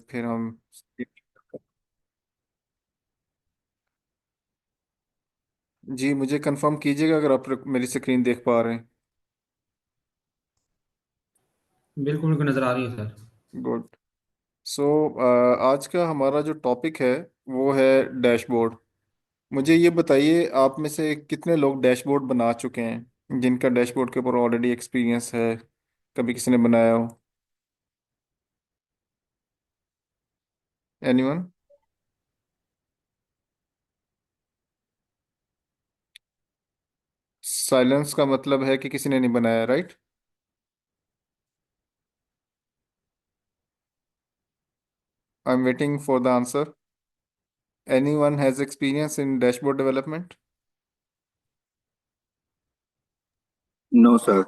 फिर हम। जी, मुझे कंफर्म कीजिएगा अगर आप मेरी स्क्रीन देख पा रहे हैं। बिल्कुल बिल्कुल नज़र आ रही है सर। गुड। सो आज का हमारा जो टॉपिक है वो है डैशबोर्ड। मुझे ये बताइए, आप में से कितने लोग डैशबोर्ड बना चुके हैं, जिनका डैशबोर्ड के ऊपर ऑलरेडी एक्सपीरियंस है, कभी किसी ने बनाया हो? एनीवन? साइलेंस का मतलब है कि किसी ने नहीं बनाया, right? I am waiting for the answer. Anyone has experience in dashboard development? No sir.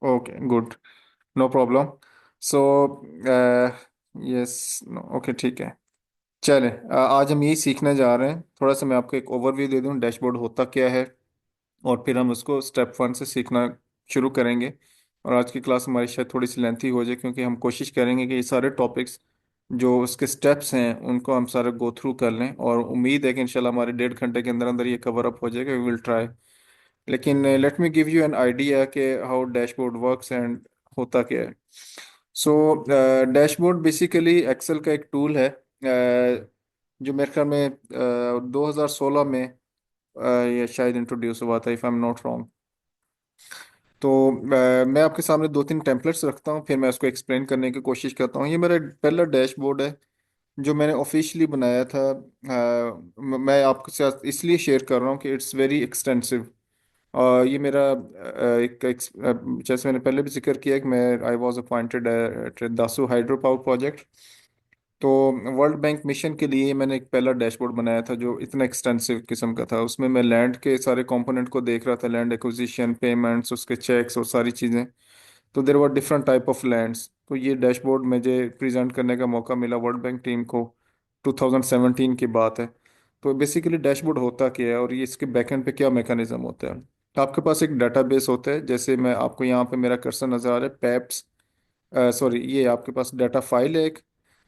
Okay, good. No problem. So yes. Okay, ठीक है। चले, आज हम यही सीखने जा रहे हैं। थोड़ा सा मैं आपको एक ओवरव्यू दे दूं, डैशबोर्ड होता क्या है, और फिर हम उसको स्टेप वन से सीखना शुरू करेंगे। और आज की क्लास हमारी शायद थोड़ी सी लेंथी हो जाए, क्योंकि हम कोशिश करेंगे कि ये सारे टॉपिक्स जो उसके स्टेप्स हैं उनको हम सारे गो थ्रू कर लें, और उम्मीद है कि इंशाल्लाह हमारे 1.5 घंटे के अंदर अंदर ये कवर अप हो जाएगा। We will try. लेकिन let me give you an idea के हाउ डैशबोर्ड वर्क्स एंड होता क्या है। सो डैशबोर्ड बेसिकली एक्सेल का एक टूल है, जो मेरे ख्याल में 2016 में ये शायद इंट्रोड्यूस हुआ था, if I am not wrong. तो मैं आपके सामने दो तीन टेम्पलेट्स रखता हूँ, फिर मैं उसको एक्सप्लेन करने की कोशिश करता हूँ। ये मेरा पहला डैशबोर्ड है जो मैंने ऑफिशियली बनाया था। मैं आपके साथ इसलिए शेयर कर रहा हूँ कि इट्स वेरी एक्सटेंसिव। ये मेरा जैसे मैंने पहले भी जिक्र किया कि मैं I was appointed at Dasu hydro power project. तो वर्ल्ड बैंक मिशन के लिए मैंने एक पहला डैशबोर्ड बनाया था जो इतना एक्सटेंसिव किस्म का था। उसमें मैं लैंड के सारे कंपोनेंट को देख रहा था, लैंड एक्विजिशन, पेमेंट्स, उसके चेक्स और सारी चीज़ें। तो there were different type of lands. तो ये डैशबोर्ड मुझे प्रेजेंट करने का मौका मिला वर्ल्ड बैंक टीम को। 2017 की बात है। तो बेसिकली डैशबोर्ड होता क्या है और ये इसके बैकएंड पे क्या मैकेनिज्म होता है। आपके पास एक डाटाबेस होता है, जैसे मैं आपको यहाँ पे मेरा कर्सर नज़र आ रहा है, पैप्स। सॉरी, ये आपके पास डाटा फाइल है एक।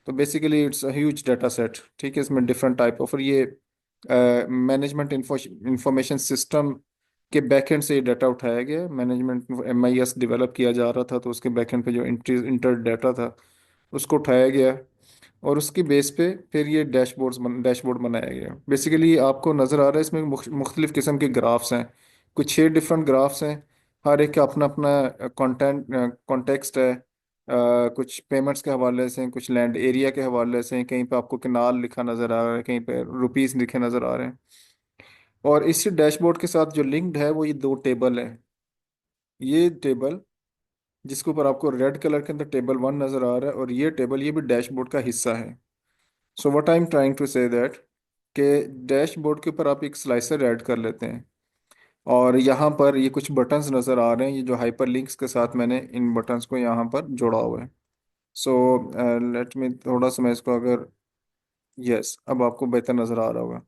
तो basically it's a huge data set, ठीक है। इसमें डिफरेंट टाइप ऑफ, और ये मैनेजमेंट इंफॉर्मेशन सिस्टम के बैकएंड से ये डाटा उठाया गया। मैनेजमेंट MIS डेवलप किया जा रहा था, तो उसके बैकएंड पे जो इंटर डाटा था उसको उठाया गया। और उसकी बेस पे फिर ये डैशबोर्ड बनाया गया। बेसिकली आपको नज़र आ रहा है इसमें मुख्तलिफ किस्म के ग्राफ्स हैं। कुछ 6 डिफरेंट ग्राफ्स हैं। हर एक का अपना अपना कॉन्टेक्स्ट है। कुछ पेमेंट्स के हवाले से हैं, कुछ लैंड एरिया के हवाले से हैं, कहीं पे आपको किनाल लिखा नज़र आ रहा है, कहीं पे रुपीस लिखे नज़र आ रहे हैं। और इसी डैशबोर्ड के साथ जो लिंक्ड है वो ये दो टेबल है। ये टेबल, जिसके ऊपर आपको रेड कलर के अंदर टेबल 1 नज़र आ रहा है, और ये टेबल, ये भी डैशबोर्ड का हिस्सा है। So what I am trying to say that कि डैशबोर्ड के ऊपर आप एक स्लाइसर ऐड कर लेते हैं, और यहाँ पर ये कुछ बटन्स नज़र आ रहे हैं, ये जो हाइपर लिंक्स के साथ मैंने इन बटन्स को यहाँ पर जोड़ा हुआ है। सो लेट मी थोड़ा सा मैं इसको अगर, यस, अब आपको बेहतर नज़र आ रहा होगा।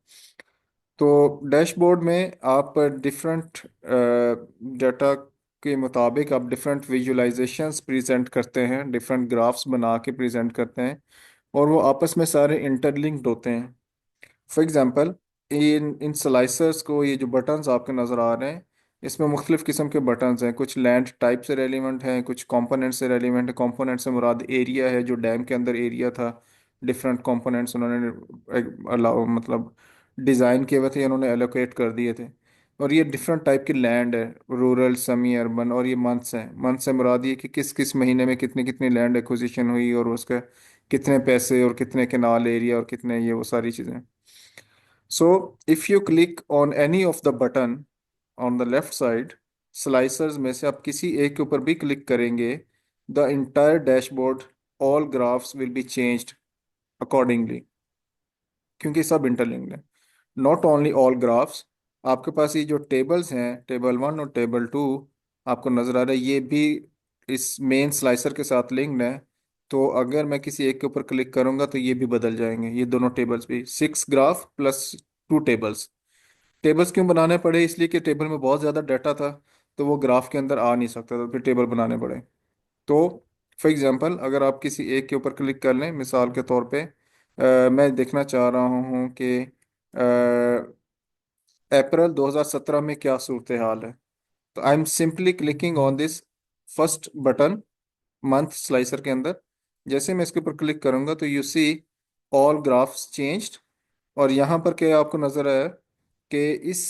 तो डैशबोर्ड में आप डिफरेंट डाटा के मुताबिक आप डिफरेंट विजुअलाइजेशंस प्रेजेंट करते हैं, डिफरेंट ग्राफ्स बना के प्रेजेंट करते हैं, और वो आपस में सारे इंटरलिंक्ड होते हैं। For example, in in slicers को, ये जो बटन्स आपके नज़र आ रहे हैं, इसमें मुख्तलिफ किस्म के बटन्स हैं। कुछ लैंड टाइप से रेलिवेंट हैं, कुछ कंपोनेंट से रेलिवेंट है। कंपोनेंट से मुराद एरिया है, जो डैम के अंदर एरिया था। डिफरेंट कंपोनेंट्स उन्होंने अलाउ, मतलब डिज़ाइन किए हुए थे, उन्होंने एलोकेट कर दिए थे। और ये डिफरेंट टाइप की लैंड है, रूरल, सेमी अर्बन। और ये मंथ्स हैं, मंथ से मुराद ये कि किस किस महीने में कितनी कितनी लैंड एक्विजिशन हुई, और उसका कितने पैसे, और कितने केनाल एरिया, और कितने, ये वो सारी चीज़ें। So if you click on any of the button on the left side, slicers में से आप किसी एक के ऊपर भी क्लिक करेंगे, the entire dashboard, all graphs will be changed accordingly, क्योंकि सब इंटरलिंक्ड है। नॉट ओनली ऑल ग्राफ्स, आपके पास ये जो टेबल्स हैं, टेबल 1 और टेबल 2, आपको नजर आ रहा है, ये भी इस मेन स्लाइसर के साथ लिंक्ड है। तो अगर मैं किसी एक के ऊपर क्लिक करूंगा तो ये भी बदल जाएंगे, ये दोनों टेबल्स भी। 6 ग्राफ प्लस 2 टेबल्स। टेबल्स क्यों बनाने पड़े? इसलिए कि टेबल में बहुत ज़्यादा डाटा था, तो वो ग्राफ के अंदर आ नहीं सकता था, फिर टेबल बनाने पड़े। तो फॉर एग्जांपल अगर आप किसी एक के ऊपर क्लिक कर लें, मिसाल के तौर पे मैं देखना चाह रहा हूँ कि अप्रैल 2017 में क्या सूरत हाल है, तो I am simply clicking on this first button month slicer के अंदर। जैसे मैं इसके ऊपर क्लिक करूंगा तो you see all graphs changed. और यहाँ पर क्या आपको नजर आया कि इस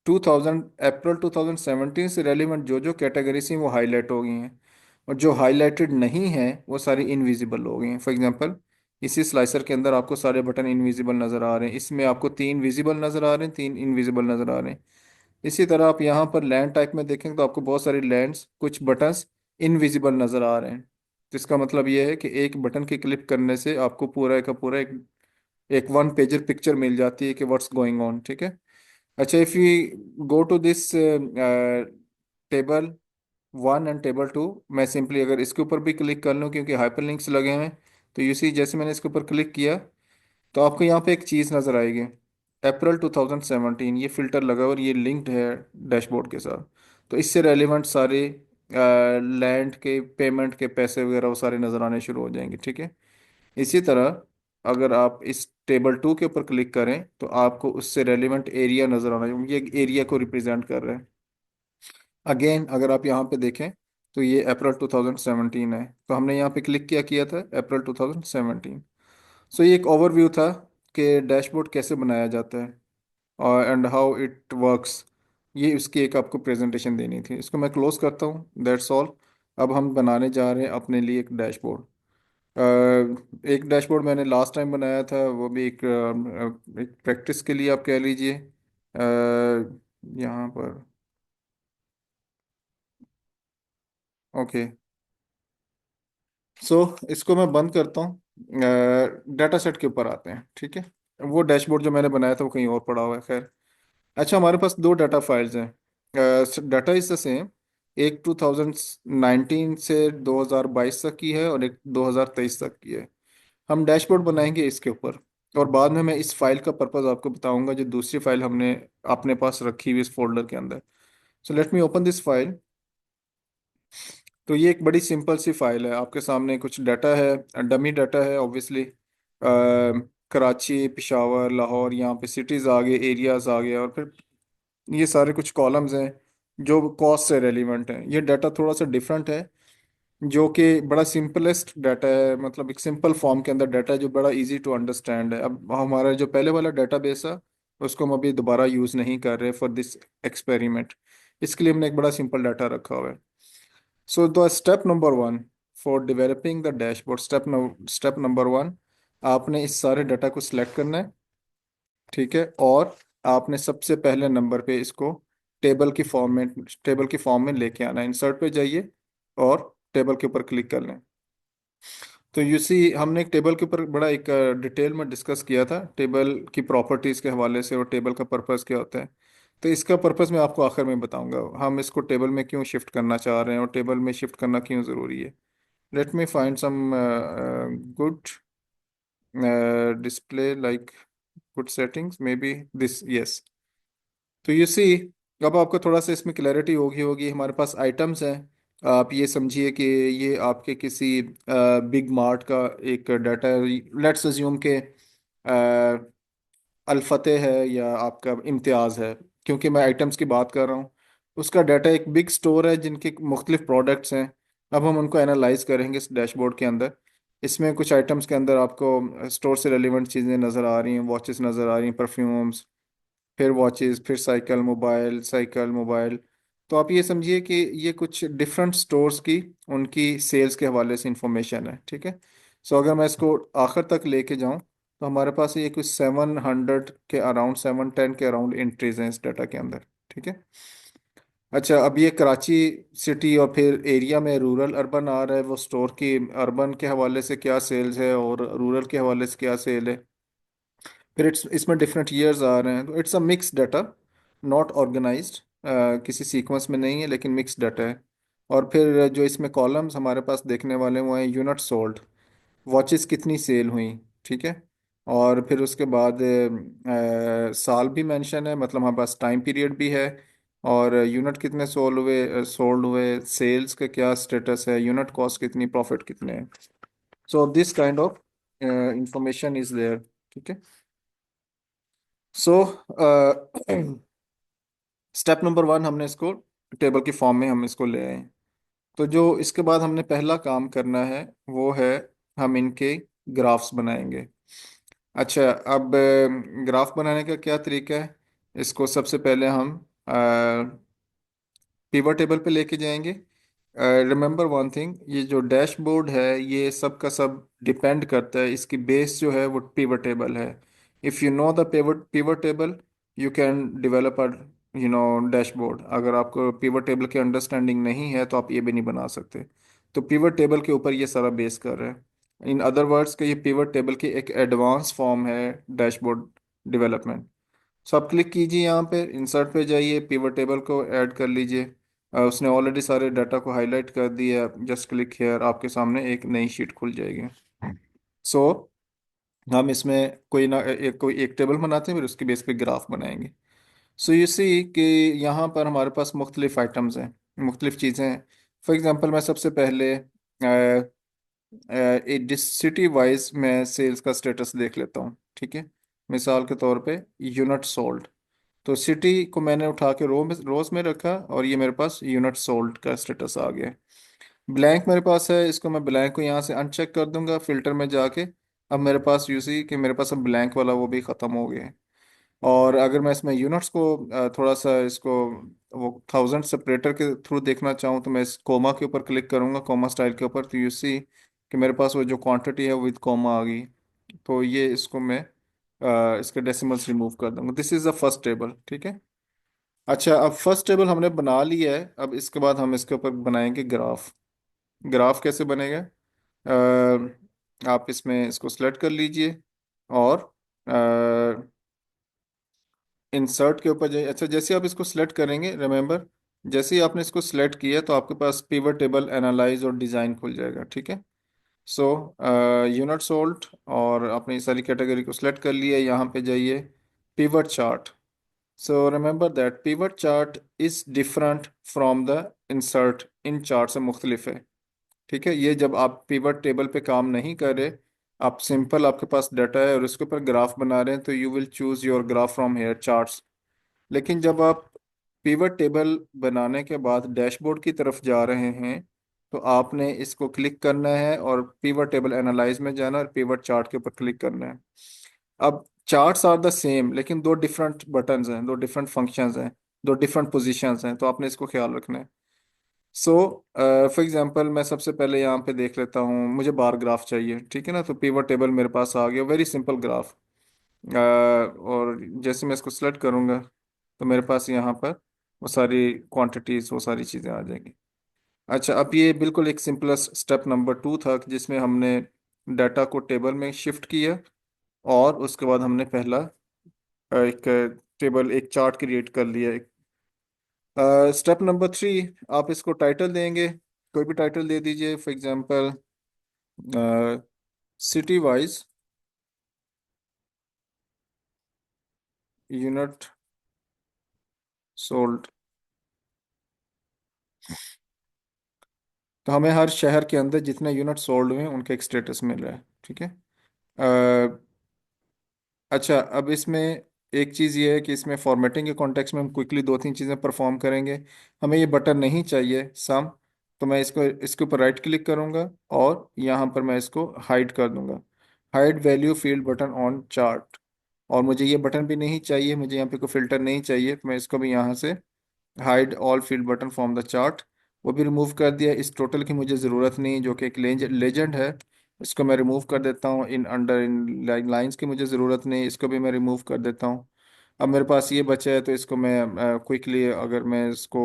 2000 अप्रैल 2017 से रेलिवेंट जो जो कैटेगरीज थी वो हाईलाइट हो गई हैं, और जो हाईलाइटेड नहीं है वो सारी इनविजिबल हो गई हैं। फॉर एग्जांपल इसी स्लाइसर के अंदर आपको सारे बटन इनविजिबल नज़र आ रहे हैं, इसमें आपको तीन विजिबल नज़र आ रहे हैं, तीन इनविजिबल नज़र आ रहे हैं। इसी तरह आप यहाँ पर लैंड टाइप में देखेंगे तो आपको बहुत सारी लैंड्स, कुछ बटन्स इनविजिबल नज़र आ रहे हैं। तो इसका मतलब ये है कि एक बटन की क्लिक करने से आपको पूरा का पूरा एक वन पेजर पिक्चर मिल जाती है कि व्हाट्स गोइंग ऑन। ठीक है। अच्छा, if you go to this table one and table two, मैं सिंपली अगर इसके ऊपर भी क्लिक कर लूँ क्योंकि हाइपरलिंक्स लगे हुए हैं, तो यू सी जैसे मैंने इसके ऊपर क्लिक किया तो आपको यहाँ पे एक चीज़ नज़र आएगी, अप्रैल 2017, ये फिल्टर लगा हुआ और ये लिंक्ड है डैशबोर्ड के साथ। तो इससे रेलिवेंट सारे लैंड के पेमेंट के पैसे वगैरह वो सारे नज़र आने शुरू हो जाएंगे। ठीक है। इसी तरह अगर आप इस टेबल टू के ऊपर क्लिक करें तो आपको उससे रेलिवेंट एरिया नज़र आना चाहिए, ये एरिया को रिप्रेजेंट कर रहा है। अगेन अगर आप यहाँ पे देखें तो ये अप्रैल 2017 है, तो हमने यहाँ पे क्लिक किया किया था अप्रैल 2017। सो ये एक ओवरव्यू था कि डैशबोर्ड कैसे बनाया जाता है और एंड हाउ इट वर्क्स। ये उसकी एक आपको प्रेजेंटेशन देनी थी, इसको मैं क्लोज करता हूँ, दैट्स ऑल। अब हम बनाने जा रहे हैं अपने लिए एक डैशबोर्ड। एक डैशबोर्ड मैंने लास्ट टाइम बनाया था, वो भी एक प्रैक्टिस के लिए आप कह लीजिए। यहाँ पर ओके। सो इसको मैं बंद करता हूँ, डाटा सेट के ऊपर आते हैं। ठीक है। वो डैशबोर्ड जो मैंने बनाया था वो कहीं और पड़ा हुआ है, खैर। अच्छा, हमारे पास दो डाटा फाइल्स हैं, डाटा इज द सेम। एक 2019 से 2022 तक की है और एक 2023 तक की है। हम डैशबोर्ड बनाएंगे इसके ऊपर, और बाद में मैं इस फाइल का पर्पस आपको बताऊंगा जो दूसरी फाइल हमने अपने पास रखी हुई इस फोल्डर के अंदर। सो let me open this file. तो ये एक बड़ी सिंपल सी फाइल है, आपके सामने कुछ डाटा है, डमी डाटा है ऑब्वियसली। कराची, पिशावर, लाहौर, यहाँ पे सिटीज़ आ गए, एरियाज आ गए, और फिर ये सारे कुछ कॉलम्स हैं जो कॉस्ट से रेलिवेंट हैं। ये डाटा थोड़ा सा डिफरेंट है, जो कि बड़ा सिंपलेस्ट डाटा है, मतलब एक सिंपल फॉर्म के अंदर डाटा है जो बड़ा इजी टू अंडरस्टैंड है। अब हमारा जो पहले वाला डाटाबेस है उसको हम अभी दोबारा यूज़ नहीं कर रहे फॉर दिस एक्सपेरिमेंट, इसके लिए हमने एक बड़ा सिंपल डाटा रखा हुआ है। So the step number one for developing the dashboard, step number one, आपने इस सारे डाटा को सिलेक्ट करना है। ठीक है। और आपने सबसे पहले नंबर पे इसको टेबल की फॉर्म में लेके आना है। इंसर्ट पे जाइए और टेबल के ऊपर क्लिक कर लें। तो यू सी हमने एक टेबल के ऊपर बड़ा एक डिटेल में डिस्कस किया था टेबल की प्रॉपर्टीज के हवाले से, और टेबल का पर्पस क्या होता है। तो इसका पर्पस मैं आपको आखिर में बताऊंगा, हम इसको टेबल में क्यों शिफ्ट करना चाह रहे हैं और टेबल में शिफ्ट करना क्यों ज़रूरी है। Let me find some good display like good settings, maybe this, yes. तो यू सी अब आपको थोड़ा सा इसमें क्लैरिटी होगी। हमारे पास आइटम्स हैं, आप ये समझिए कि ये आपके किसी बिग मार्ट का एक डाटा है। लेट्स अज्यूम के अल्फतेह है या आपका इम्तियाज़ है, क्योंकि मैं आइटम्स की बात कर रहा हूँ। उसका डाटा एक बिग स्टोर है जिनके मुख्तलिफ प्रोडक्ट्स हैं। अब हम उनको एनालाइज करेंगे इस डैशबोर्ड के अंदर। इसमें कुछ आइटम्स के अंदर आपको स्टोर से रेलिवेंट चीज़ें नज़र आ रही हैं, वॉचेस नज़र आ रही हैं, परफ्यूम्स, फिर वॉचेस, फिर साइकिल मोबाइल। तो आप ये समझिए कि ये कुछ डिफरेंट स्टोर्स की उनकी सेल्स के हवाले से इंफॉर्मेशन है। ठीक है। सो अगर मैं इसको आखिर तक लेके जाऊं तो हमारे पास ये कुछ 700 के अराउंड, 710 के अराउंड एंट्रीज हैं इस डाटा के अंदर। ठीक है। अच्छा, अब ये कराची सिटी और फिर एरिया में रूरल अर्बन आ रहा है, वो स्टोर की अर्बन के हवाले से क्या सेल्स है और रूरल के हवाले से क्या सेल है। फिर इसमें डिफरेंट ईयर्स आ रहे हैं, तो it's a mix data, not organized, किसी सीक्वेंस में नहीं है लेकिन मिक्स डाटा है। और फिर जो इसमें कॉलम्स हमारे पास देखने वाले वो हैं यूनिट सोल्ड, वॉचेस कितनी सेल हुई। ठीक है। और फिर उसके बाद साल भी मेंशन है, मतलब हमारे पास टाइम पीरियड भी है और यूनिट कितने सोल्ड हुए, सेल्स का क्या स्टेटस है, यूनिट कॉस्ट कितनी, प्रॉफिट कितने हैं। So this kind of information is there. ठीक है। सो स्टेप नंबर 1 हमने इसको टेबल की फॉर्म में हम इसको ले आए। तो जो इसके बाद हमने पहला काम करना है वो है हम इनके ग्राफ्स बनाएंगे। अच्छा, अब ग्राफ बनाने का क्या तरीका है। इसको सबसे पहले हम पिवट टेबल पे लेके जाएंगे। रिमेंबर वन थिंग, ये जो डैशबोर्ड है ये सब का सब डिपेंड करता है, इसकी बेस जो है वो पिवट टेबल है। If you know the pivot table you can develop a dashboard. अगर आपको पिवट टेबल की अंडरस्टैंडिंग नहीं है तो आप ये भी नहीं बना सकते। तो पिवट टेबल के ऊपर ये सारा बेस कर रहा है। इन अदर वर्ड्स कि ये पिवट टेबल की एक एडवांस फॉर्म है डैशबोर्ड डेवलपमेंट। सो आप क्लिक कीजिए यहाँ पे, इंसर्ट पे जाइए, पिवट टेबल को ऐड कर लीजिए। उसने ऑलरेडी सारे डाटा को हाईलाइट कर दिया। जस्ट क्लिक हेयर, आपके सामने एक नई शीट खुल जाएगी। सो हम इसमें कोई एक टेबल बनाते हैं, फिर उसके बेस पे ग्राफ बनाएंगे। सो यू सी कि यहाँ पर हमारे पास मुख्तलिफ आइटम्स हैं, मुख्तलिफ चीज़ें हैं। फॉर एग्जांपल मैं सबसे पहले सिटी वाइज मैं सेल्स का स्टेटस देख लेता हूँ। ठीक है। मिसाल के तौर पे यूनिट सोल्ड। तो सिटी को मैंने उठा के रोज में रखा और ये मेरे पास यूनिट सोल्ड का स्टेटस आ गया। ब्लैंक मेरे पास है, इसको मैं ब्लैंक को यहाँ से अनचेक कर दूंगा फिल्टर में जाके। अब मेरे पास यूसी कि मेरे पास अब ब्लैंक वाला वो भी ख़त्म हो गया है। और अगर मैं इसमें यूनिट्स को थोड़ा सा इसको वो थाउजेंड सेपरेटर के थ्रू देखना चाहूँ तो मैं इस कोमा के ऊपर क्लिक करूँगा, कोमा स्टाइल के ऊपर, तो यू सी कि मेरे पास वो जो क्वांटिटी है विद कोमा आ गई। तो ये इसको मैं इसके डेसिमल्स रिमूव कर दूंगा। This is the first table. ठीक है। अच्छा, अब फर्स्ट टेबल हमने बना लिया है, अब इसके बाद हम इसके ऊपर बनाएंगे ग्राफ। ग्राफ कैसे बनेगा। आप इसमें इसको सेलेक्ट कर लीजिए और इंसर्ट के ऊपर जाइए। अच्छा, जैसे आप इसको सिलेक्ट करेंगे, रिमेंबर, जैसे ही आपने इसको सिलेक्ट किया तो आपके पास पिवट टेबल एनालाइज और डिज़ाइन खुल जाएगा। ठीक है। सो यूनिट सोल्ड, और आपने इस सारी कैटेगरी को सिलेक्ट कर लिया, यहाँ पे जाइए pivot chart. So remember that pivot chart is different from the insert, in chart से मुख्तलिफ है। ठीक है। ये जब आप पिवट टेबल पे काम नहीं कर रहे, आप सिंपल आपके पास डाटा है और उसके ऊपर ग्राफ बना रहे हैं, तो you will choose your graph from here charts. लेकिन जब आप पिवट टेबल बनाने के बाद डैशबोर्ड की तरफ जा रहे हैं तो आपने इसको क्लिक करना है और पिवट टेबल एनालाइज में जाना और पिवट चार्ट के ऊपर क्लिक करना है। अब चार्ट्स आर द सेम लेकिन दो डिफरेंट बटन्स हैं, दो डिफरेंट फंक्शंस हैं, दो डिफरेंट पोजीशंस हैं, तो आपने इसको ख्याल रखना है। सो फॉर एग्जांपल मैं सबसे पहले यहाँ पे देख लेता हूँ, मुझे बार ग्राफ चाहिए। ठीक है ना। तो पिवट टेबल मेरे पास आ गया, वेरी सिंपल ग्राफ। और जैसे मैं इसको सेलेक्ट करूँगा तो मेरे पास यहाँ पर वो सारी क्वांटिटीज, वो सारी चीज़ें आ जाएंगी। अच्छा, अब ये बिल्कुल एक सिंपलेस्ट स्टेप नंबर 2 था जिसमें हमने डाटा को टेबल में शिफ्ट किया और उसके बाद हमने पहला एक टेबल, एक चार्ट क्रिएट कर लिया। स्टेप नंबर 3, आप इसको टाइटल देंगे, कोई भी टाइटल दे दीजिए। For example city wise unit sold. तो हमें हर शहर के अंदर जितने यूनिट सोल्ड हुए हैं उनका एक स्टेटस मिल रहा है। ठीक है। अच्छा, अब इसमें एक चीज़ ये है कि इसमें फॉर्मेटिंग के कॉन्टेक्स्ट में हम क्विकली दो तीन चीज़ें परफॉर्म करेंगे। हमें ये बटन नहीं चाहिए सम, तो मैं इसको इसके ऊपर राइट क्लिक करूँगा और यहाँ पर मैं इसको हाइड कर दूँगा। Hide value field button on chart. और मुझे ये बटन भी नहीं चाहिए, मुझे यहाँ पे कोई फिल्टर नहीं चाहिए, तो मैं इसको भी यहाँ से hide all field button from the chart, वो भी रिमूव कर दिया। इस टोटल की मुझे ज़रूरत नहीं, जो कि एक लेजेंड है, इसको मैं रिमूव कर देता हूँ। इन अंडर इन लाइंस की मुझे ज़रूरत नहीं, इसको भी मैं रिमूव कर देता हूँ। अब मेरे पास ये बचा है तो इसको मैं क्विकली, अगर मैं इसको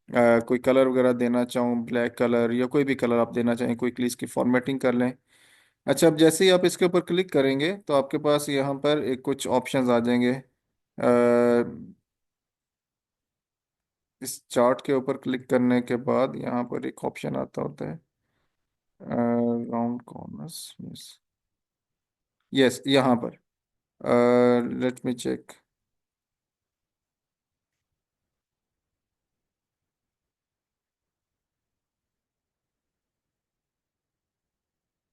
कोई कलर वगैरह देना चाहूँ, ब्लैक कलर या कोई भी कलर आप देना चाहें, क्विकली इसकी फॉर्मेटिंग कर लें। अच्छा, अब जैसे ही आप इसके ऊपर क्लिक करेंगे तो आपके पास यहाँ पर एक कुछ ऑप्शंस आ जाएंगे। इस चार्ट के ऊपर क्लिक करने के बाद यहाँ पर एक ऑप्शन आता होता है राउंड कॉर्नर्स। यस, यस, यहाँ पर let me check.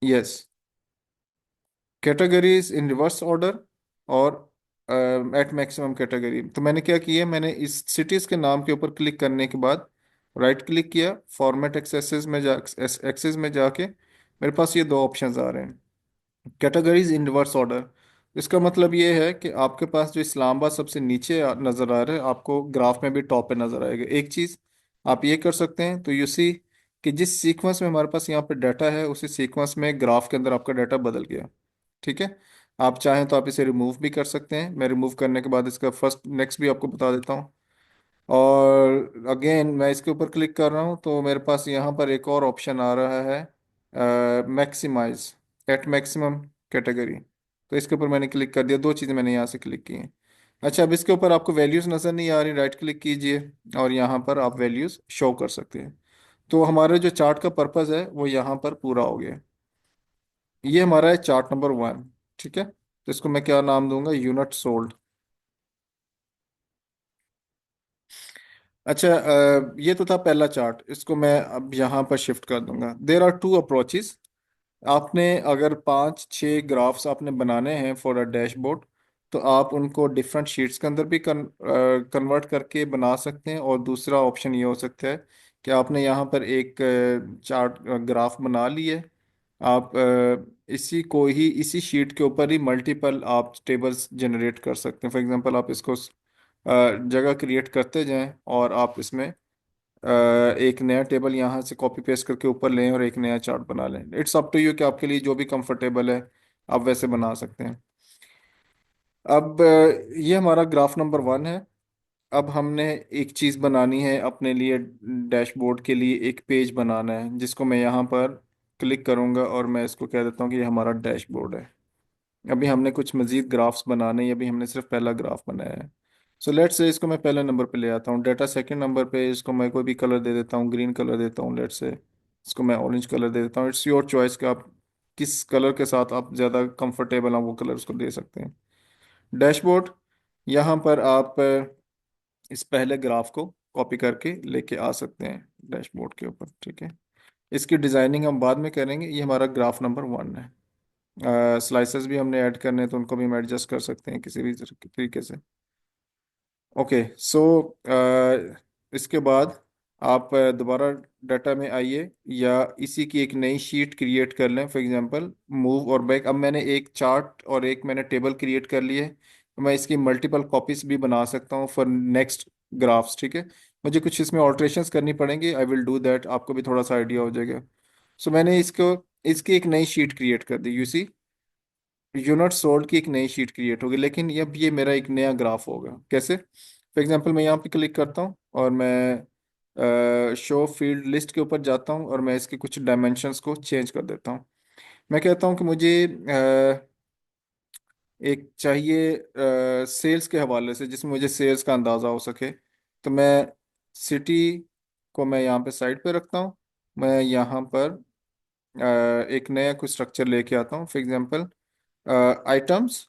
Yes, categories in reverse order, और एट मैक्सिमम कैटेगरी। तो मैंने क्या किया, मैंने इस सिटीज के नाम के ऊपर क्लिक करने के बाद राइट क्लिक किया, फॉर्मेट एक्सेस में जाके मेरे पास ये दो ऑप्शंस आ रहे हैं, कैटेगरीज इन रिवर्स ऑर्डर। इसका मतलब ये है कि आपके पास जो इस्लामाबाद सबसे नीचे नज़र आ रहा है, आपको ग्राफ में भी टॉप पे नज़र आएगा। एक चीज़ आप ये कर सकते हैं, तो यू सी कि जिस सीक्वेंस में हमारे पास यहाँ पे डाटा है, उसी सीक्वेंस में ग्राफ के अंदर आपका डाटा बदल गया। ठीक है, आप चाहें तो आप इसे रिमूव भी कर सकते हैं। मैं रिमूव करने के बाद इसका फर्स्ट नेक्स्ट भी आपको बता देता हूँ। और अगेन मैं इसके ऊपर क्लिक कर रहा हूँ, तो मेरे पास यहाँ पर एक और ऑप्शन आ रहा है, मैक्सिमाइज एट मैक्सिमम कैटेगरी। तो इसके ऊपर मैंने क्लिक कर दिया, दो चीज़ें मैंने यहाँ से क्लिक की हैं। अच्छा, अब इसके ऊपर आपको वैल्यूज़ नज़र नहीं आ रही, राइट क्लिक कीजिए और यहाँ पर आप वैल्यूज़ शो कर सकते हैं। तो हमारे जो चार्ट का पर्पज़ है वो यहाँ पर पूरा हो गया। ये हमारा है चार्ट नंबर 1। ठीक है, तो इसको मैं क्या नाम दूंगा, यूनिट सोल्ड। अच्छा, ये तो था पहला चार्ट, इसको मैं अब यहाँ पर शिफ्ट कर दूंगा। There are two approaches. आपने अगर 5-6 ग्राफ्स आपने बनाने हैं फॉर अ डैशबोर्ड, तो आप उनको डिफरेंट शीट्स के अंदर भी कन्वर्ट करके बना सकते हैं। और दूसरा ऑप्शन ये हो सकता है कि आपने यहाँ पर एक चार्ट ग्राफ बना लिए, आप इसी को ही इसी शीट के ऊपर ही मल्टीपल आप टेबल्स जनरेट कर सकते हैं। फॉर एग्जांपल आप इसको जगह क्रिएट करते जाएं और आप इसमें एक नया टेबल यहाँ से कॉपी पेस्ट करके ऊपर लें और एक नया चार्ट बना लें। इट्स अप टू यू कि आपके लिए जो भी कंफर्टेबल है आप वैसे बना सकते हैं। अब ये हमारा ग्राफ नंबर 1 है। अब हमने एक चीज़ बनानी है अपने लिए, डैशबोर्ड के लिए एक पेज बनाना है, जिसको मैं यहाँ पर क्लिक करूँगा और मैं इसको कह देता हूँ कि ये हमारा डैशबोर्ड है। अभी हमने कुछ मज़ीद ग्राफ्स बनाने हैं, अभी हमने सिर्फ पहला ग्राफ बनाया है। सो लेट्स से इसको मैं पहले नंबर पे ले आता हूँ, डाटा सेकंड नंबर पे। इसको मैं कोई भी कलर दे देता हूँ, ग्रीन कलर देता हूँ लेट्स से। इसको मैं ऑरेंज कलर दे देता हूँ। इट्स योर चॉइस कि आप किस कलर के साथ आप ज़्यादा कंफर्टेबल हैं वो कलर उसको दे सकते हैं। डैशबोर्ड, यहाँ पर आप इस पहले ग्राफ को कॉपी करके लेके आ सकते हैं डैशबोर्ड के ऊपर। ठीक है, इसकी डिज़ाइनिंग हम बाद में करेंगे। ये हमारा ग्राफ नंबर 1 है। स्लाइसेस भी हमने ऐड करने हैं, तो उनको भी हम एडजस्ट कर सकते हैं किसी भी तरीके से। ओके, सो इसके बाद आप दोबारा डाटा में आइए, या इसी की एक नई शीट क्रिएट कर लें। फॉर एग्जांपल मूव और बैक। अब मैंने एक चार्ट और एक मैंने टेबल क्रिएट कर लिए, तो मैं इसकी मल्टीपल कॉपीज भी बना सकता हूँ फॉर नेक्स्ट ग्राफ्स। ठीक है, मुझे कुछ इसमें ऑल्ट्रेशंस करनी पड़ेंगी, आई विल डू दैट, आपको भी थोड़ा सा आइडिया हो जाएगा। सो मैंने इसको इसकी एक नई शीट क्रिएट कर दी, यू सी यूनिट सोल्ड की एक नई शीट क्रिएट होगी। लेकिन अब ये मेरा एक नया ग्राफ होगा, कैसे? फॉर एग्जांपल मैं यहाँ पे क्लिक करता हूँ और मैं शो फील्ड लिस्ट के ऊपर जाता हूँ और मैं इसके कुछ डायमेंशंस को चेंज कर देता हूँ। मैं कहता हूँ कि मुझे एक चाहिए सेल्स के हवाले से, जिसमें मुझे सेल्स का अंदाज़ा हो सके। तो मैं सिटी को मैं यहाँ पे साइड पे रखता हूँ। मैं यहाँ पर एक नया कुछ स्ट्रक्चर लेके आता हूँ। फॉर एग्जांपल आइटम्स,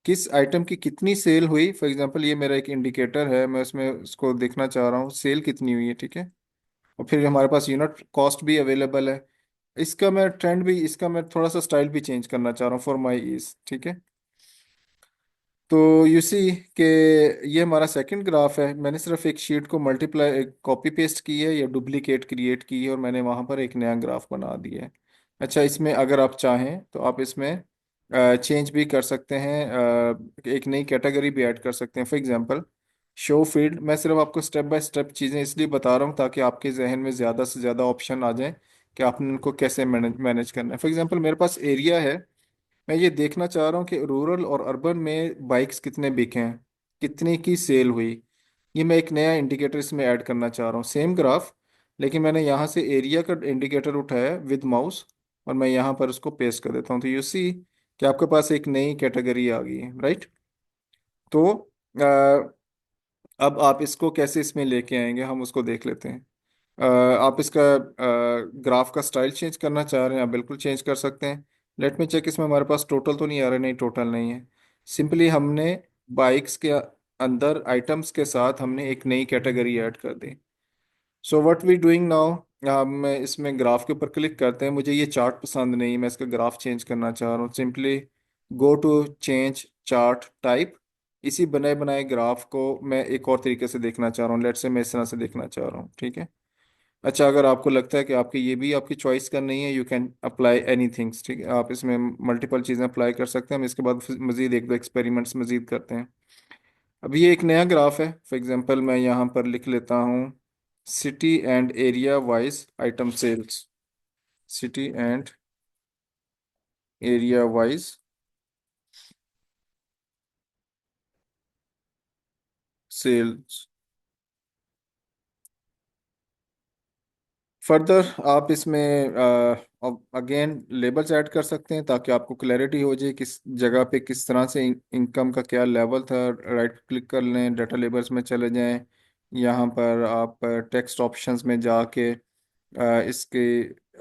किस आइटम की कितनी सेल हुई। फॉर एग्जांपल ये मेरा एक इंडिकेटर है, मैं उसमें उसको देखना चाह रहा हूँ सेल कितनी हुई है। ठीक है, और फिर हमारे पास यूनिट कॉस्ट भी अवेलेबल है। इसका मैं ट्रेंड भी, इसका मैं थोड़ा सा स्टाइल भी चेंज करना चाह रहा हूँ फॉर माई ईज। ठीक है, तो यू सी कि ये हमारा सेकंड ग्राफ है। मैंने सिर्फ एक शीट को मल्टीप्लाई कॉपी पेस्ट की है या डुप्लीकेट क्रिएट की है, और मैंने वहाँ पर एक नया ग्राफ बना दिया है। अच्छा, इसमें अगर आप चाहें तो आप इसमें चेंज भी कर सकते हैं, एक नई कैटेगरी भी ऐड कर सकते हैं। For example show field. मैं सिर्फ आपको स्टेप बाय स्टेप चीज़ें इसलिए बता रहा हूँ ताकि आपके जहन में ज़्यादा से ज़्यादा ऑप्शन आ जाएं कि आपने उनको कैसे मैनेज मैनेज करना है। फॉर एग्जांपल मेरे पास एरिया है, मैं ये देखना चाह रहा हूँ कि रूरल और अर्बन में बाइक्स कितने बिके हैं, कितने की सेल हुई। ये मैं एक नया इंडिकेटर इसमें ऐड करना चाह रहा हूँ, सेम ग्राफ, लेकिन मैंने यहाँ से एरिया का इंडिकेटर उठाया विद माउस और मैं यहाँ पर उसको पेस्ट कर देता हूँ। तो यू सी कि आपके पास एक नई कैटेगरी आ गई है, राइट? तो अब आप इसको कैसे इसमें लेके आएंगे, हम उसको देख लेते हैं। आप इसका ग्राफ का स्टाइल चेंज करना चाह रहे हैं, आप बिल्कुल चेंज कर सकते हैं। लेट मी चेक, इसमें हमारे पास टोटल तो नहीं आ रहा, नहीं टोटल नहीं है। सिंपली हमने बाइक्स के अंदर आइटम्स के साथ हमने एक नई कैटेगरी ऐड कर दी। So what we doing now, हम इसमें ग्राफ के ऊपर क्लिक करते हैं, मुझे ये चार्ट पसंद नहीं, मैं इसका ग्राफ चेंज करना चाह रहा हूँ। Simply go to change chart type. इसी बनाए बनाए ग्राफ को मैं एक और तरीके से देखना चाह रहा हूँ, लेट्स से मैं इस तरह से देखना चाह रहा हूँ, ठीक है। अच्छा, अगर आपको लगता है कि आपकी ये भी आपकी चॉइस का नहीं है, you can apply any things, ठीक है, आप इसमें मल्टीपल चीज़ें अप्लाई कर सकते हैं। हम इसके बाद फिर मज़ीद एक दो एक्सपेरिमेंट्स मज़ीद करते हैं। अब ये एक नया ग्राफ है, फॉर एग्जांपल मैं यहाँ पर लिख लेता हूँ city and area wise item sales. City and area wise sales. Further आप इसमें अगेन लेबल्स ऐड कर सकते हैं ताकि आपको क्लैरिटी हो जाए किस जगह पे किस तरह से इनकम का क्या लेवल था। राइट क्लिक कर लें, डाटा लेबल्स में चले जाएं। यहाँ पर आप टेक्स्ट ऑप्शंस में जाके इसके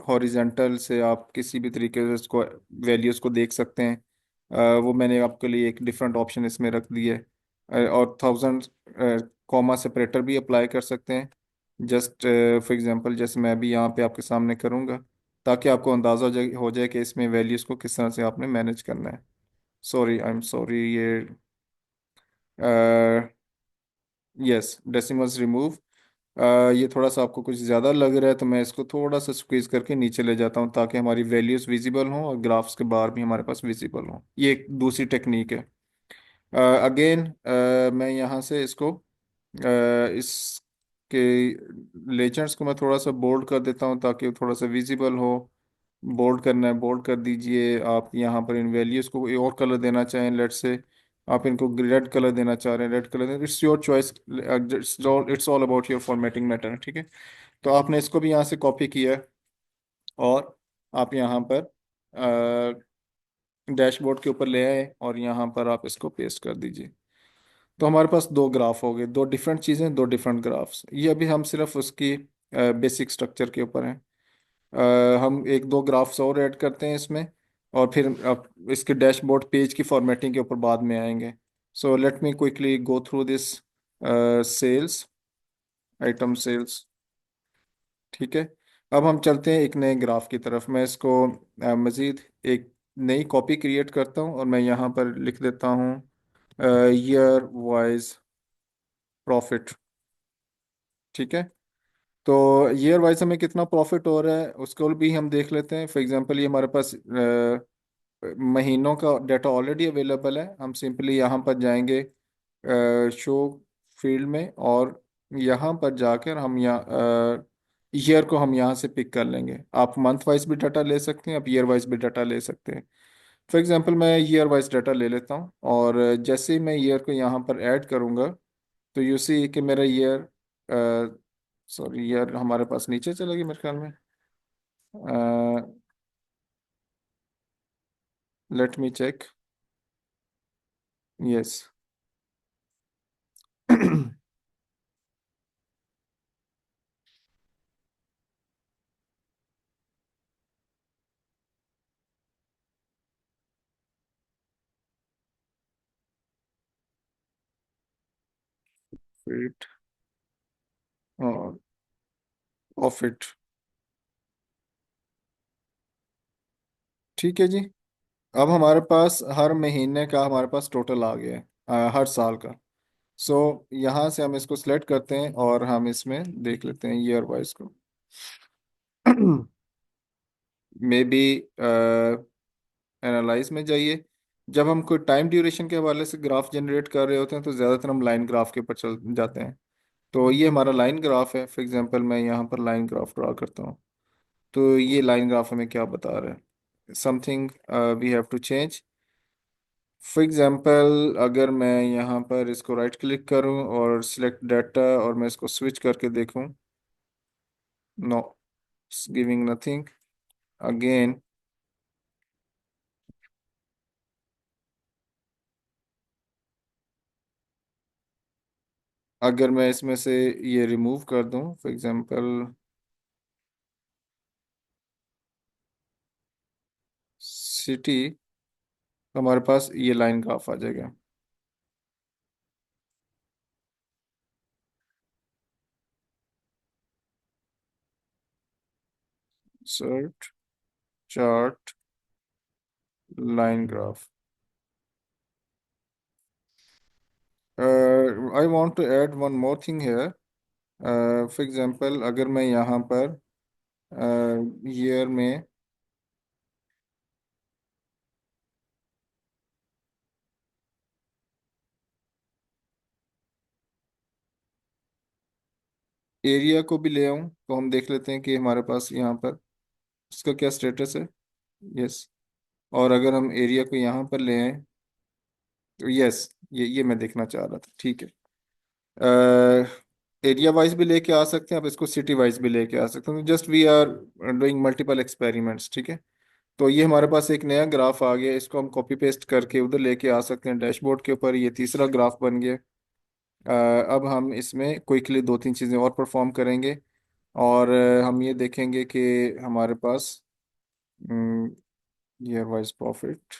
हॉरिजेंटल से आप किसी भी तरीके से इसको वैल्यूज़ को देख सकते हैं। वो मैंने आपके लिए एक डिफरेंट ऑप्शन इसमें रख दिया है। और थाउजेंड कॉमा सेपरेटर भी अप्लाई कर सकते हैं। जस्ट फॉर एग्जांपल जैसे मैं अभी यहाँ पे आपके सामने करूँगा, ताकि आपको अंदाज़ा हो जाए कि इसमें वैल्यूज़ को किस तरह से आपने मैनेज करना है। सॉरी, आई एम सॉरी, ये यस, डेसिमल्स रिमूव। ये थोड़ा सा आपको कुछ ज़्यादा लग रहा है, तो मैं इसको थोड़ा सा स्क्वीज करके नीचे ले जाता हूँ ताकि हमारी वैल्यूज़ विजिबल हों और ग्राफ्स के बाहर भी हमारे पास विजिबल हों। ये एक दूसरी टेक्निक है। अगेन मैं यहाँ से इसको इसके लेजेंड्स को मैं थोड़ा सा बोल्ड कर देता हूँ ताकि वो थोड़ा सा विजिबल हो। बोल्ड करना है, बोल्ड कर दीजिए। आप यहाँ पर इन वैल्यूज़ को कोई और कलर देना चाहें, लेट्स से आप इनको रेड कलर देना चाह रहे हैं, red colour, it's your choice. It's all about your formatting matter, ठीक है। तो आपने इसको भी यहाँ से कॉपी किया है और आप यहाँ पर डैशबोर्ड के ऊपर ले आए और यहाँ पर आप इसको पेस्ट कर दीजिए। तो हमारे पास दो ग्राफ हो गए, दो डिफरेंट चीज़ें, दो डिफरेंट ग्राफ्स। ये अभी हम सिर्फ उसकी बेसिक स्ट्रक्चर के ऊपर हैं। हम एक दो ग्राफ्स और ऐड करते हैं इसमें, और फिर इसके डैशबोर्ड पेज की फॉर्मेटिंग के ऊपर बाद में आएंगे। So let me quickly go through this sales, item sales, ठीक है। अब हम चलते हैं एक नए ग्राफ की तरफ। मैं इसको मज़ीद एक नई कॉपी क्रिएट करता हूँ और मैं यहाँ पर लिख देता हूँ ईयर वाइज प्रॉफिट, ठीक है। तो ईयर वाइज हमें कितना प्रॉफिट हो रहा है उसको भी हम देख लेते हैं। फॉर एग्जांपल ये हमारे पास महीनों का डाटा ऑलरेडी अवेलेबल है। हम सिंपली यहाँ पर जाएंगे शो फील्ड में, और यहाँ पर जाकर हम यहाँ ईयर को हम यहाँ से पिक कर लेंगे। आप मंथ वाइज भी डाटा ले सकते हैं, आप ईयर वाइज भी डाटा ले सकते हैं। फॉर एग्जांपल मैं ईयर वाइज डाटा ले लेता हूँ, और जैसे ही मैं ईयर को यहाँ पर ऐड करूँगा तो यू सी कि मेरा ईयर, सॉरी, ईयर हमारे पास नीचे चलेगी मेरे ख्याल में। Let me check, yes. Fit और ऑफ इट, ठीक है जी। अब हमारे पास हर महीने का हमारे पास टोटल आ गया है, हर साल का। सो यहाँ से हम इसको सिलेक्ट करते हैं और हम इसमें देख लेते हैं ईयर वाइज को। मे बी एनालाइज में जाइए। जब हम कोई टाइम ड्यूरेशन के हवाले से ग्राफ जनरेट कर रहे होते हैं तो ज़्यादातर हम लाइन ग्राफ के ऊपर चल जाते हैं। तो ये हमारा लाइन ग्राफ है। फॉर एग्जांपल मैं यहाँ पर लाइन ग्राफ ड्रा करता हूँ। तो ये लाइन ग्राफ हमें क्या बता रहा है, something we have to change. For example अगर मैं यहाँ पर इसको राइट क्लिक करूँ और सिलेक्ट डाटा और मैं इसको स्विच करके देखूँ, नो, गिविंग नथिंग अगेन। अगर मैं इसमें से ये रिमूव कर दूँ, फॉर एग्जांपल सिटी, हमारे पास ये लाइन ग्राफ आ जाएगा। Insert chart line graph. I want to add one more thing here. For example अगर मैं यहाँ पर ईयर में एरिया को भी ले आऊँ तो हम देख लेते हैं कि हमारे पास यहाँ पर इसका क्या स्टेटस है। यस। और अगर हम एरिया को यहाँ पर ले आए तो यस, ये मैं देखना चाह रहा था। ठीक है। एरिया वाइज भी लेके आ सकते हैं आप इसको, सिटी वाइज भी लेके आ सकते हैं। Just we are doing multiple experiments. ठीक है। तो ये हमारे पास एक नया ग्राफ आ गया, इसको हम कॉपी पेस्ट करके उधर लेके आ सकते हैं डैशबोर्ड के ऊपर। ये तीसरा ग्राफ बन गया। अब हम इसमें क्विकली दो तीन चीज़ें और परफॉर्म करेंगे और हम ये देखेंगे कि हमारे पास ईयर वाइज प्रॉफिट,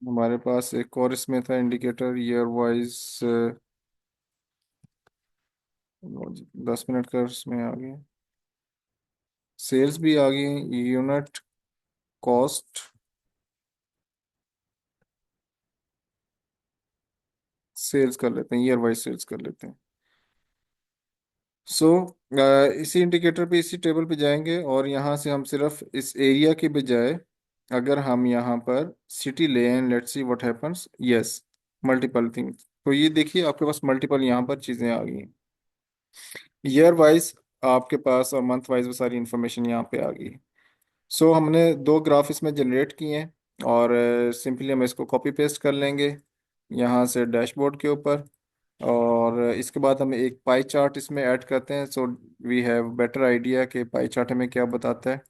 हमारे पास एक और इसमें था इंडिकेटर ईयर वाइज। 10 मिनट का इसमें आ गया। सेल्स भी आ गई, यूनिट कॉस्ट। सेल्स कर लेते हैं, ईयर वाइज सेल्स कर लेते हैं। सो इसी इंडिकेटर पे, इसी टेबल पे जाएंगे और यहाँ से हम सिर्फ इस एरिया के बजाय अगर हम यहाँ पर सिटी ले आए, let's see what happens. Yes, multiple things. तो ये देखिए आपके पास मल्टीपल यहाँ पर चीज़ें आ गई। ईयर वाइज आपके पास और मंथ वाइज वो सारी इंफॉर्मेशन यहाँ पे आ गई। सो हमने दो ग्राफ इसमें जनरेट किए हैं और सिंपली हम इसको कॉपी पेस्ट कर लेंगे यहाँ से डैशबोर्ड के ऊपर। और इसके बाद हम एक पाई चार्ट इसमें ऐड करते हैं, so we have better idea कि पाई चार्ट हमें क्या बताता है।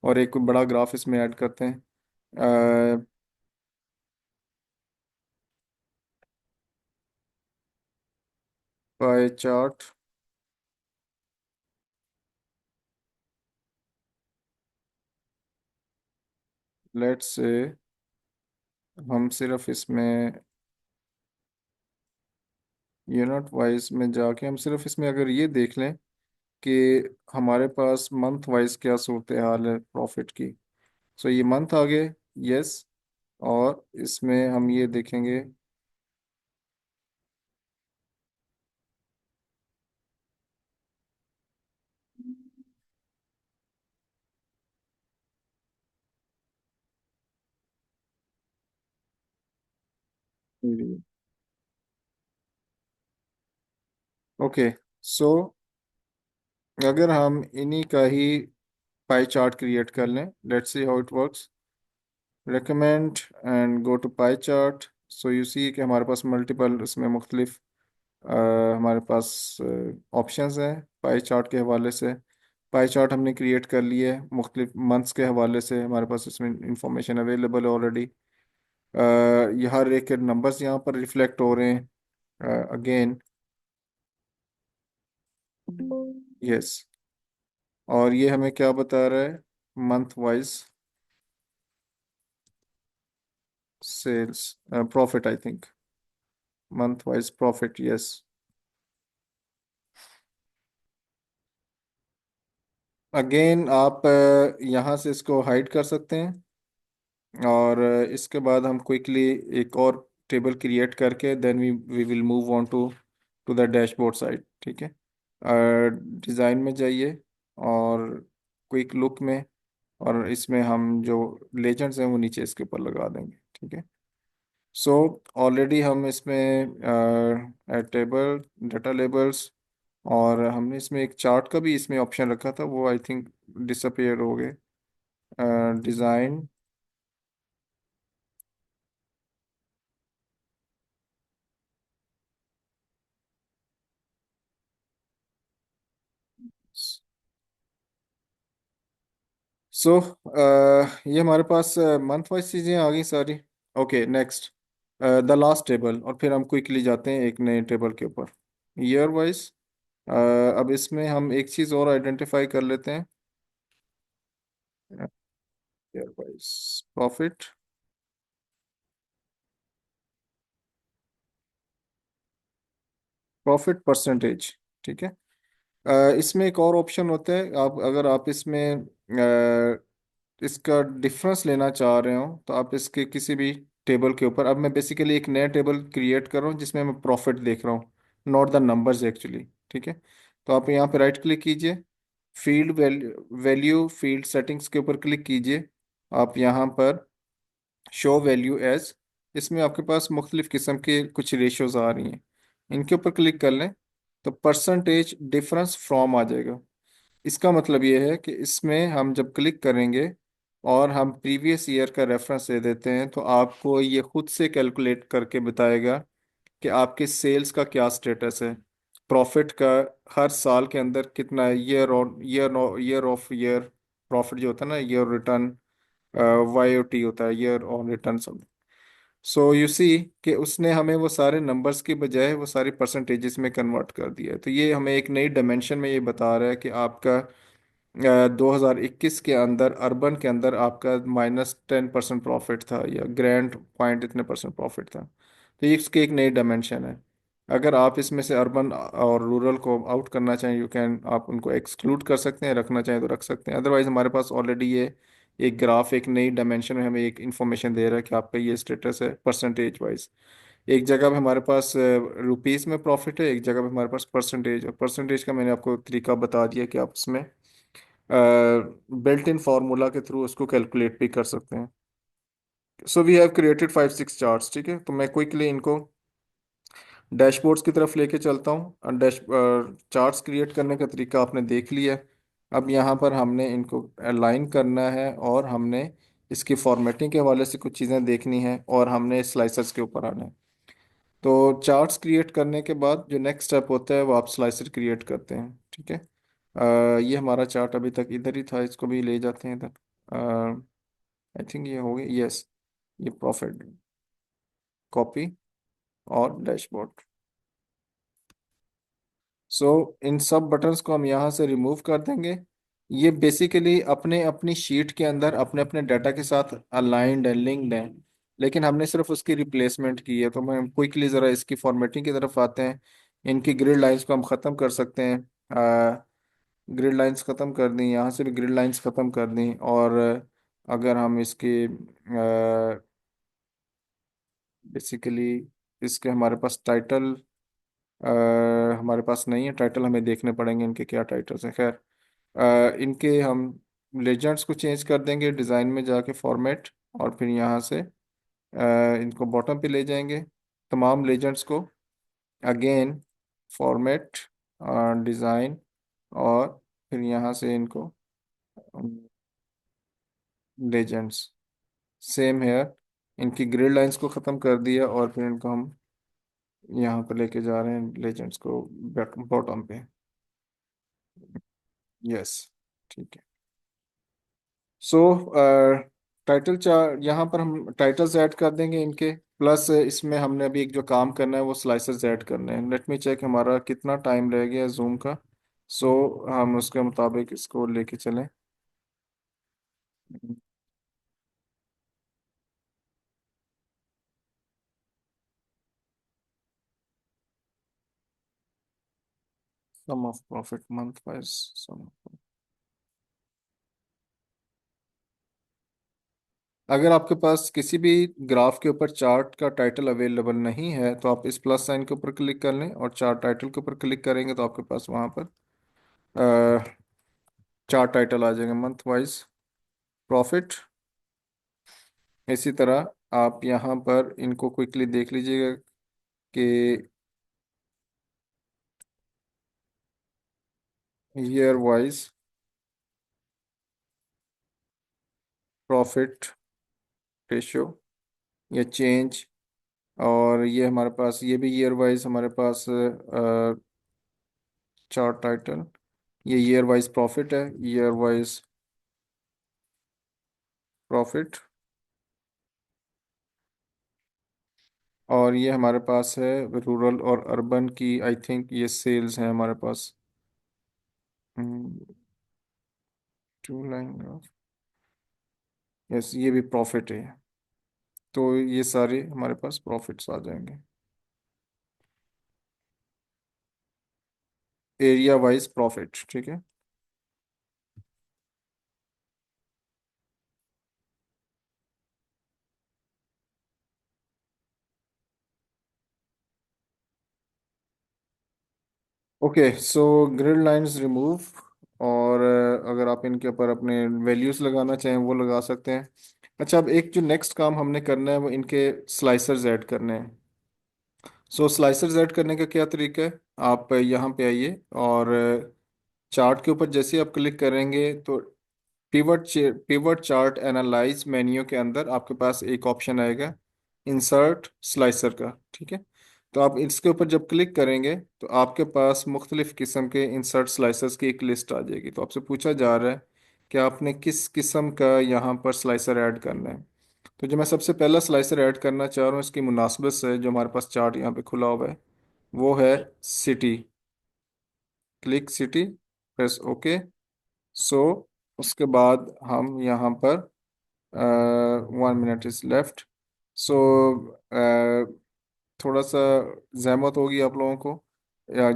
और एक बड़ा ग्राफ इसमें ऐड करते हैं। पाई चार्ट, लेट्स से हम सिर्फ इसमें यूनिट वाइज में जाके हम सिर्फ इसमें अगर ये देख लें कि हमारे पास मंथ वाइज क्या सूरत हाल है प्रॉफिट की। सो ये मंथ आ गए। यस। और इसमें हम ये देखेंगे। ओके। सो अगर हम इन्हीं का ही पाई चार्ट क्रिएट कर लें, let's see how it works. recommend and go to pie chart. So you see कि हमारे पास मल्टीपल इसमें मुख्तलिफ हमारे पास ऑप्शंस हैं पाई चार्ट के हवाले से। पाई चार्ट हमने क्रिएट कर लिए है मुख्तलिफ मंथ्स के हवाले से, हमारे पास इसमें इंफॉर्मेशन अवेलेबल है ऑलरेडी। ये हर एक के नंबर्स यहाँ पर रिफ्लेक्ट हो रहे हैं अगेन। यस। और ये हमें क्या बता रहा है, month wise sales profit, I think month wise profit. Yes. Again आप यहाँ से इसको हाइड कर सकते हैं और इसके बाद हम क्विकली एक और टेबल क्रिएट करके then we will move on to to the dashboard side. ठीक है। डिज़ाइन में जाइए और क्विक लुक में, और इसमें हम जो लेजेंड्स हैं वो नीचे इसके ऊपर लगा देंगे। ठीक है। सो ऑलरेडी हम इसमें टेबल डाटा लेबल्स, और हमने इसमें एक चार्ट का भी इसमें ऑप्शन रखा था, वो आई थिंक डिसअपियर हो गए। डिज़ाइन। सो ये हमारे पास मंथ वाइज चीज़ें आ गई सारी। Okay, next the last table, और फिर हम क्विकली जाते हैं एक नए टेबल के ऊपर ईयर वाइज। अब इसमें हम एक चीज़ और आइडेंटिफाई कर लेते हैं। Year wise profit, profit percentage. ठीक है। इसमें एक और ऑप्शन होता है, आप अगर आप इसमें इसका डिफरेंस लेना चाह रहे हो तो आप इसके किसी भी टेबल के ऊपर, अब मैं बेसिकली एक नया टेबल क्रिएट कर रहा हूँ जिसमें मैं प्रॉफिट देख रहा हूँ, नॉट द नंबर्स एक्चुअली। ठीक है। तो आप यहाँ पे राइट क्लिक कीजिए, field value value field settings के ऊपर क्लिक कीजिए। आप यहाँ पर शो वैल्यू एज, इसमें आपके पास मुख्तलिफ किस्म के कुछ रेशियोज आ रही हैं, इनके ऊपर क्लिक कर लें तो परसेंटेज डिफरेंस फ्रॉम आ जाएगा। इसका मतलब ये है कि इसमें हम जब क्लिक करेंगे और हम प्रीवियस ईयर का रेफरेंस दे देते हैं तो आपको ये खुद से कैलकुलेट करके बताएगा कि आपके सेल्स का क्या स्टेटस है, प्रॉफिट का हर साल के अंदर कितना है, year on year of year profit जो होता है ना, ईयर रिटर्न, YOT होता है, year on return. So you see कि उसने हमें वो सारे नंबर्स की बजाय वो सारी परसेंटेजेस में कन्वर्ट कर दिया है। तो ये हमें एक नई डायमेंशन में ये बता रहा है कि आपका 2021 के अंदर अर्बन के अंदर आपका -10% प्रॉफिट था, या ग्रैंड पॉइंट इतने परसेंट प्रॉफिट था। तो ये इसकी एक नई डायमेंशन है। अगर आप इसमें से अर्बन और रूरल को आउट करना चाहें, यू कैन, आप उनको एक्सक्लूड कर सकते हैं, रखना चाहें तो रख सकते हैं। अदरवाइज हमारे पास ऑलरेडी ये एक ग्राफ एक नई डायमेंशन में हमें एक इंफॉर्मेशन दे रहा है कि आपका ये स्टेटस है परसेंटेज वाइज। एक जगह पे हमारे पास रुपीस में प्रॉफिट है, एक जगह पे हमारे पास परसेंटेज, और परसेंटेज का मैंने आपको तरीका बता दिया कि आप उसमें बिल्ट इन फार्मूला के थ्रू उसको कैलकुलेट भी कर सकते हैं। So we have created 5 6 charts. ठीक है, तो मैं क्विकली इनको डैशबोर्ड्स की तरफ लेके चलता हूँ। डैश चार्ट्स क्रिएट करने का तरीका आपने देख लिया। अब यहाँ पर हमने इनको अलाइन करना है और हमने इसकी फॉर्मेटिंग के हवाले से कुछ चीज़ें देखनी है और हमने स्लाइसर्स के ऊपर आना है। तो चार्ट्स क्रिएट करने के बाद जो नेक्स्ट स्टेप होता है वो आप स्लाइसर क्रिएट करते हैं। ठीक है। ये हमारा चार्ट अभी तक इधर ही था, इसको भी ले जाते हैं इधर। आई थिंक ये हो गया, यस। ये प्रॉफिट, कॉपी और डैशबोर्ड। सो इन सब बटन्स को हम यहाँ से रिमूव कर देंगे। ये बेसिकली अपने अपनी शीट के अंदर अपने अपने डाटा के साथ अलाइंड है, लिंक्ड है, लेकिन हमने सिर्फ उसकी रिप्लेसमेंट की है। तो हम क्विकली ज़रा इसकी फॉर्मेटिंग की तरफ आते हैं। इनकी ग्रिड लाइंस को हम ख़त्म कर सकते हैं। ग्रिड लाइंस ख़त्म कर दी, यहाँ से भी ग्रिड लाइंस ख़त्म कर दी। और अगर हम इसके बेसिकली इसके हमारे पास टाइटल, हमारे पास नहीं है टाइटल, हमें देखने पड़ेंगे इनके क्या टाइटल्स हैं। खैर, इनके हम लेजेंड्स को चेंज कर देंगे डिज़ाइन में जाके, फॉर्मेट, और फिर यहाँ से इनको बॉटम पे ले जाएंगे तमाम लेजेंड्स को। अगेन फॉर्मेट, डिज़ाइन, और फिर यहाँ से इनको लेजेंड्स, सेम हेयर। इनकी ग्रिड लाइंस को ख़त्म कर दिया और फिर इनको हम यहाँ पे लेके जा रहे हैं लेजेंड्स को बॉटम पे। यस, ठीक है। सो टाइटल चार यहाँ पर हम टाइटल्स ऐड कर देंगे इनके, प्लस इसमें हमने अभी एक जो काम करना है वो स्लाइसर्स ऐड करने हैं। लेट मी चेक हमारा कितना टाइम रह गया जूम का। सो हम उसके मुताबिक इसको लेके चलें। सम ऑफ प्रॉफिट मंथ वाइज, सम। अगर आपके पास किसी भी ग्राफ के ऊपर चार्ट का टाइटल अवेलेबल नहीं है तो आप इस प्लस साइन के ऊपर क्लिक कर लें और चार्ट टाइटल के ऊपर क्लिक करेंगे तो आपके पास वहाँ पर चार्ट टाइटल आ जाएगा, मंथ वाइज प्रॉफिट। इसी तरह आप यहाँ पर इनको क्विकली देख लीजिएगा कि ईयर वाइज प्रॉफिट रेशियो या चेंज। और ये हमारे पास ये भी ईयर वाइज हमारे पास चार्ट टाइटल, ये ईयर वाइज प्रॉफिट है, ईयर वाइज प्रॉफिट। और ये हमारे पास है रूरल और अर्बन की, आई थिंक ये सेल्स हैं हमारे पास। टू लाइन, यस, ये भी प्रॉफिट है। तो ये सारे हमारे पास प्रॉफिट्स आ जाएंगे, एरिया वाइज प्रॉफिट। ठीक है। ओके, सो ग्रिड लाइंस रिमूव। और अगर आप इनके ऊपर अपने वैल्यूज लगाना चाहें वो लगा सकते हैं। अच्छा, अब एक जो नेक्स्ट काम हमने करना है वो इनके स्लाइसर्स ऐड करने हैं। सो स्लाइसर्स ऐड करने का क्या तरीका है, आप यहाँ पे आइए और चार्ट के ऊपर जैसे ही आप क्लिक करेंगे तो पिवट चार्ट एनालाइज मेन्यू के अंदर आपके पास एक ऑप्शन आएगा, इंसर्ट स्लाइसर का। ठीक है। तो आप इसके ऊपर जब क्लिक करेंगे तो आपके पास मुख्तलिफ किस्म के इंसर्ट स्लाइसर्स की एक लिस्ट आ जाएगी। तो आपसे पूछा जा रहा है कि आपने किस किस्म का यहाँ पर स्लाइसर ऐड करना है। तो जो मैं सबसे पहला स्लाइसर ऐड करना चाह रहा हूँ इसकी मुनासबत से, जो हमारे पास चार्ट यहाँ पे खुला हुआ है, वो है city. Click city, press okay. So उसके बाद हम यहाँ पर 1 मिनट इज लेफ्ट। सो थोड़ा सा जहमत होगी आप लोगों को,